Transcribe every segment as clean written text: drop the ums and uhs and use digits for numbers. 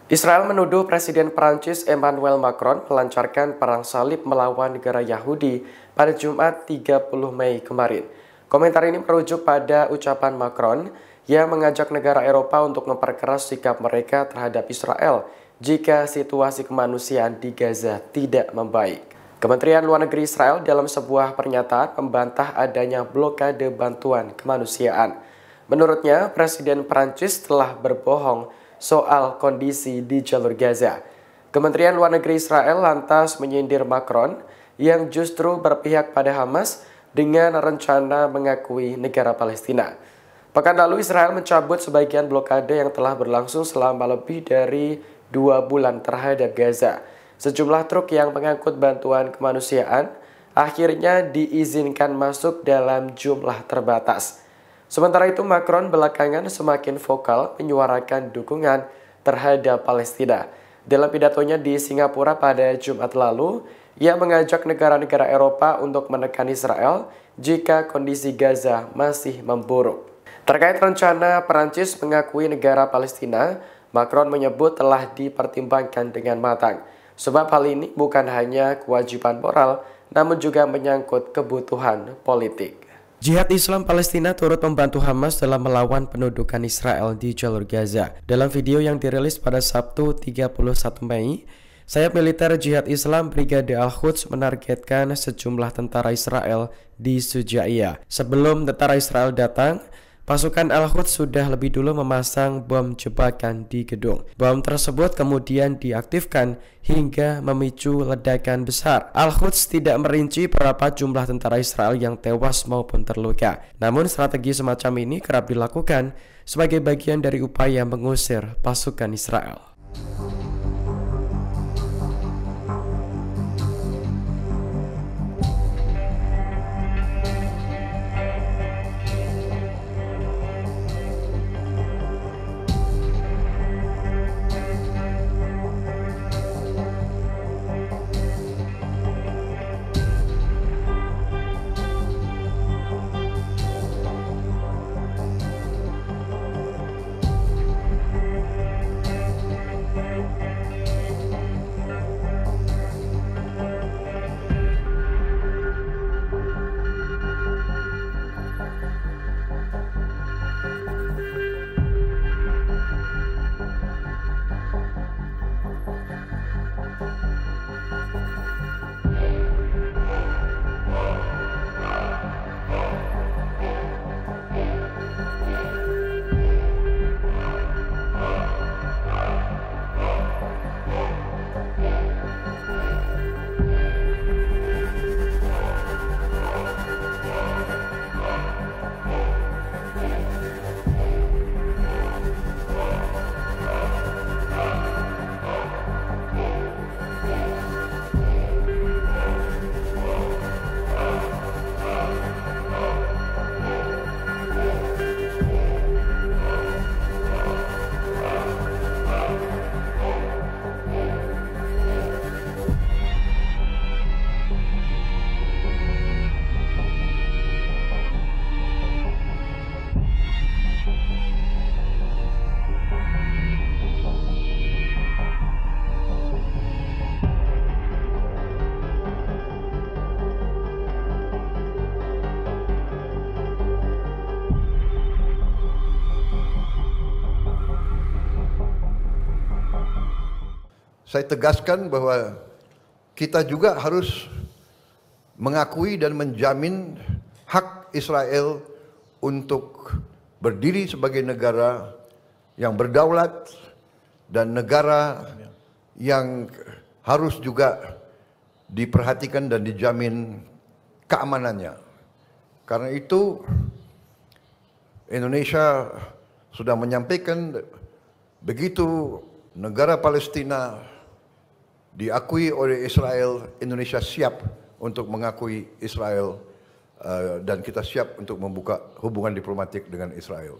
Israel menuduh Presiden Prancis Emmanuel Macron melancarkan perang salib melawan negara Yahudi pada Jumat 30 Mei kemarin. Komentar ini merujuk pada ucapan Macron yang mengajak negara Eropa untuk memperkeras sikap mereka terhadap Israel jika situasi kemanusiaan di Gaza tidak membaik. Kementerian Luar Negeri Israel dalam sebuah pernyataan membantah adanya blokade bantuan kemanusiaan. Menurutnya, Presiden Prancis telah berbohong soal kondisi di jalur Gaza. Kementerian Luar Negeri Israel lantas menyindir Macron yang justru berpihak pada Hamas dengan rencana mengakui negara Palestina. Pekan lalu Israel mencabut sebagian blokade yang telah berlangsung selama lebih dari 2 bulan terhadap Gaza. Sejumlah truk yang mengangkut bantuan kemanusiaan akhirnya diizinkan masuk dalam jumlah terbatas. Sementara itu, Macron belakangan semakin vokal menyuarakan dukungan terhadap Palestina. Dalam pidatonya di Singapura pada Jumat lalu, ia mengajak negara-negara Eropa untuk menekan Israel jika kondisi Gaza masih memburuk. Terkait rencana Prancis mengakui negara Palestina, Macron menyebut telah dipertimbangkan dengan matang. Sebab hal ini bukan hanya kewajiban moral, namun juga menyangkut kebutuhan politik. Jihad Islam Palestina turut membantu Hamas dalam melawan pendudukan Israel di jalur Gaza. Dalam video yang dirilis pada Sabtu 31 Mei, sayap militer Jihad Islam Brigade Al-Quds menargetkan sejumlah tentara Israel di Shujaiyah. Sebelum tentara Israel datang, pasukan Al-Quds sudah lebih dulu memasang bom jebakan di gedung. Bom tersebut kemudian diaktifkan hingga memicu ledakan besar. Al-Quds tidak merinci berapa jumlah tentara Israel yang tewas maupun terluka. Namun strategi semacam ini kerap dilakukan sebagai bagian dari upaya mengusir pasukan Israel. Saya tegaskan bahwa kita juga harus mengakui dan menjamin hak Israel untuk berdiri sebagai negara yang berdaulat dan negara yang harus juga diperhatikan dan dijamin keamanannya. Karena itu Indonesia sudah menyampaikan begitu negara Palestina diakui oleh Israel, Indonesia siap untuk mengakui Israel dan kita siap untuk membuka hubungan diplomatik dengan Israel.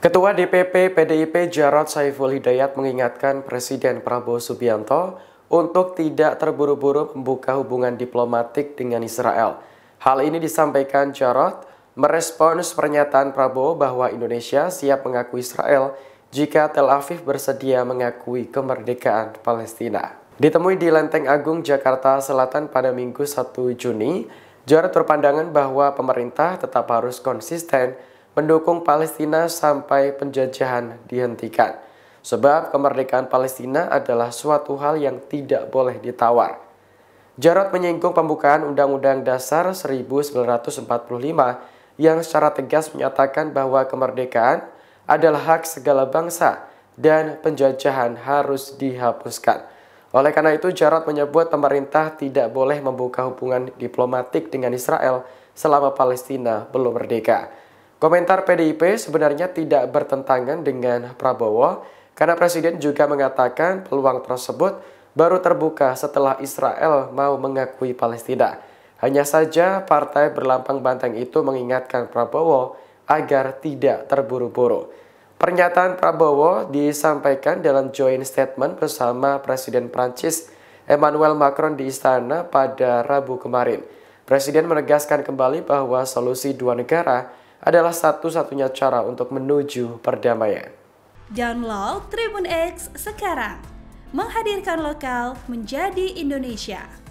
Ketua DPP PDIP Jarod Saiful Hidayat mengingatkan Presiden Prabowo Subianto untuk tidak terburu-buru membuka hubungan diplomatik dengan Israel. Hal ini disampaikan Jarod merespons pernyataan Prabowo bahwa Indonesia siap mengakui Israel jika Tel Aviv bersedia mengakui kemerdekaan Palestina. Ditemui di Lenteng Agung, Jakarta Selatan pada Minggu 1 Juni, Jarod berpandangan bahwa pemerintah tetap harus konsisten mendukung Palestina sampai penjajahan dihentikan. Sebab kemerdekaan Palestina adalah suatu hal yang tidak boleh ditawar. Jarod menyinggung pembukaan Undang-Undang Dasar 1945 yang secara tegas menyatakan bahwa kemerdekaan adalah hak segala bangsa dan penjajahan harus dihapuskan. Oleh karena itu, Jarod menyebut pemerintah tidak boleh membuka hubungan diplomatik dengan Israel selama Palestina belum merdeka. Komentar PDIP sebenarnya tidak bertentangan dengan Prabowo, karena Presiden juga mengatakan peluang tersebut baru terbuka setelah Israel mau mengakui Palestina. Hanya saja partai berlambang banteng itu mengingatkan Prabowo agar tidak terburu-buru. Pernyataan Prabowo disampaikan dalam joint statement bersama Presiden Prancis Emmanuel Macron di istana pada Rabu kemarin. Presiden menegaskan kembali bahwa solusi dua negara adalah satu-satunya cara untuk menuju perdamaian. Download Tribun X sekarang, menghadirkan lokal menjadi Indonesia.